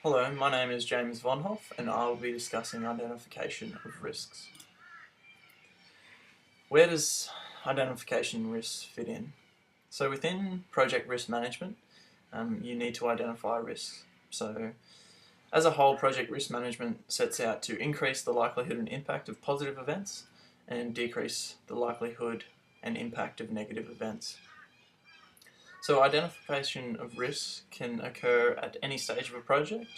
Hello, my name is James Vonhoff and I will be discussing identification of risks. Where does identification risks fit in? So within project risk management, you need to identify risks. So as a whole, project risk management sets out to increase the likelihood and impact of positive events and decrease the likelihood and impact of negative events. So identification of risks can occur at any stage of a project,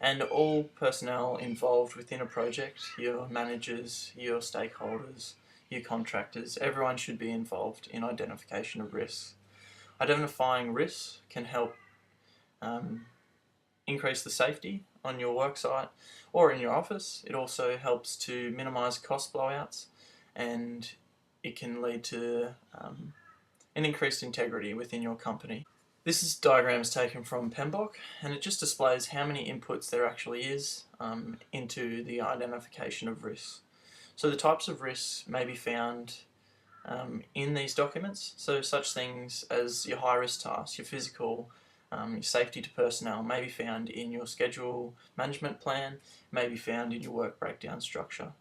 and all personnel involved within a project, your managers, your stakeholders, your contractors, everyone should be involved in identification of risks. Identifying risks can help increase the safety on your worksite or in your office. It also helps to minimise cost blowouts, and it can lead to an increased integrity within your company. This diagram is taken from PMBOK, and it just displays how many inputs there actually is into the identification of risks. So the types of risks may be found in these documents, so such things as your high-risk tasks, your physical, your safety to personnel may be found in your schedule management plan, may be found in your work breakdown structure.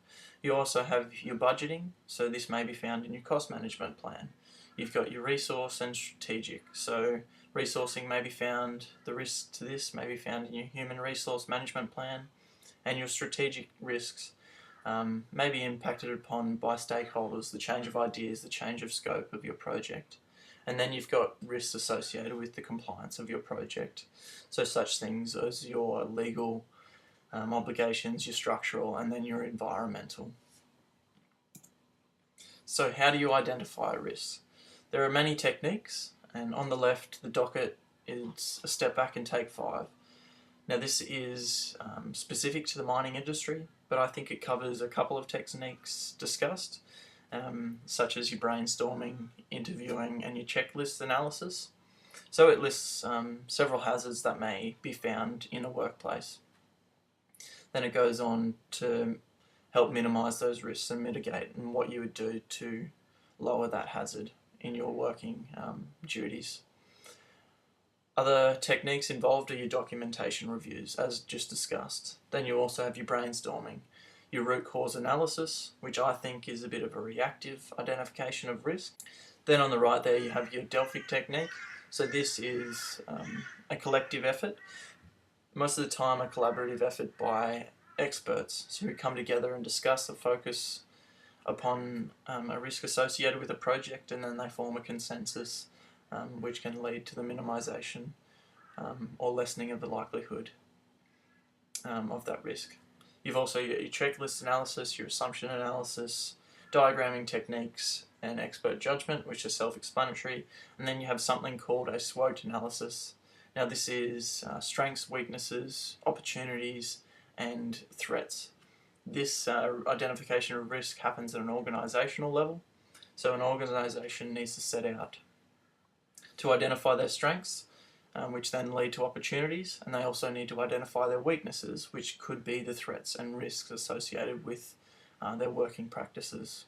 You also have your budgeting, so this may be found in your cost management plan. You've got your resource and strategic, so resourcing may be found, the risk to this may be found in your human resource management plan, and your strategic risks may be impacted upon by stakeholders, the change of ideas, the change of scope of your project. And then you've got risks associated with the compliance of your project, so such things as your legal obligations, your structural, and then your environmental. So how do you identify risks? There are many techniques, and on the left the docket is a step back and take 5. Now this is specific to the mining industry, but I think it covers a couple of techniques discussed, such as your brainstorming, interviewing, and your checklist analysis. So it lists several hazards that may be found in a workplace. Then it goes on to help minimise those risks and mitigate, and what you would do to lower that hazard in your working duties. Other techniques involved are your documentation reviews, as just discussed. Then you also have your brainstorming, your root cause analysis, which I think is a bit of a reactive identification of risk. Then on the right there you have your Delphic technique. So this is a collective effort, most of the time a collaborative effort by experts who come together and discuss a focus upon a risk associated with a project, and then they form a consensus which can lead to the minimisation or lessening of the likelihood of that risk. You've also got your checklist analysis, your assumption analysis, diagramming techniques, and expert judgment, which are self-explanatory, and then you have something called a SWOT analysis. Now this is strengths, weaknesses, opportunities, and threats. This identification of risk happens at an organisational level, so an organisation needs to set out to identify their strengths, which then lead to opportunities, and they also need to identify their weaknesses, which could be the threats and risks associated with their working practices.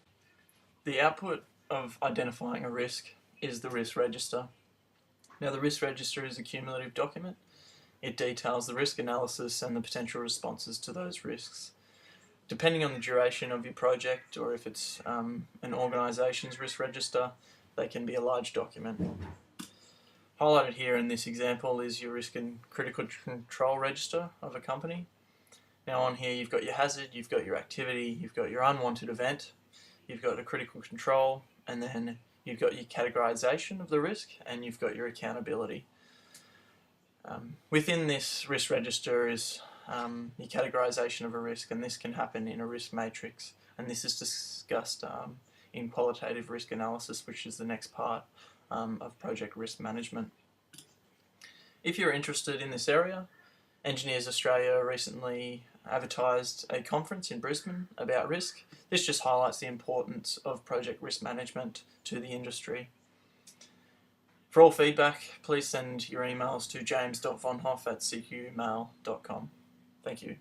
The output of identifying a risk is the risk register. Now the risk register is a cumulative document. It details the risk analysis and the potential responses to those risks. Depending on the duration of your project, or if it's an organisation's risk register, they can be a large document. Highlighted here in this example is your risk and critical control register of a company. Now on here you've got your hazard, you've got your activity, you've got your unwanted event, you've got a critical control, and then you've got your categorisation of the risk, and you've got your accountability. Within this risk register is your categorisation of a risk, and this can happen in a risk matrix, and this is discussed in qualitative risk analysis, which is the next part of project risk management. If you're interested in this area, Engineers Australia recently advertised a conference in Brisbane about risk. This just highlights the importance of project risk management to the industry. For all feedback, please send your emails to james.vonhoff@cqmail.com. Thank you.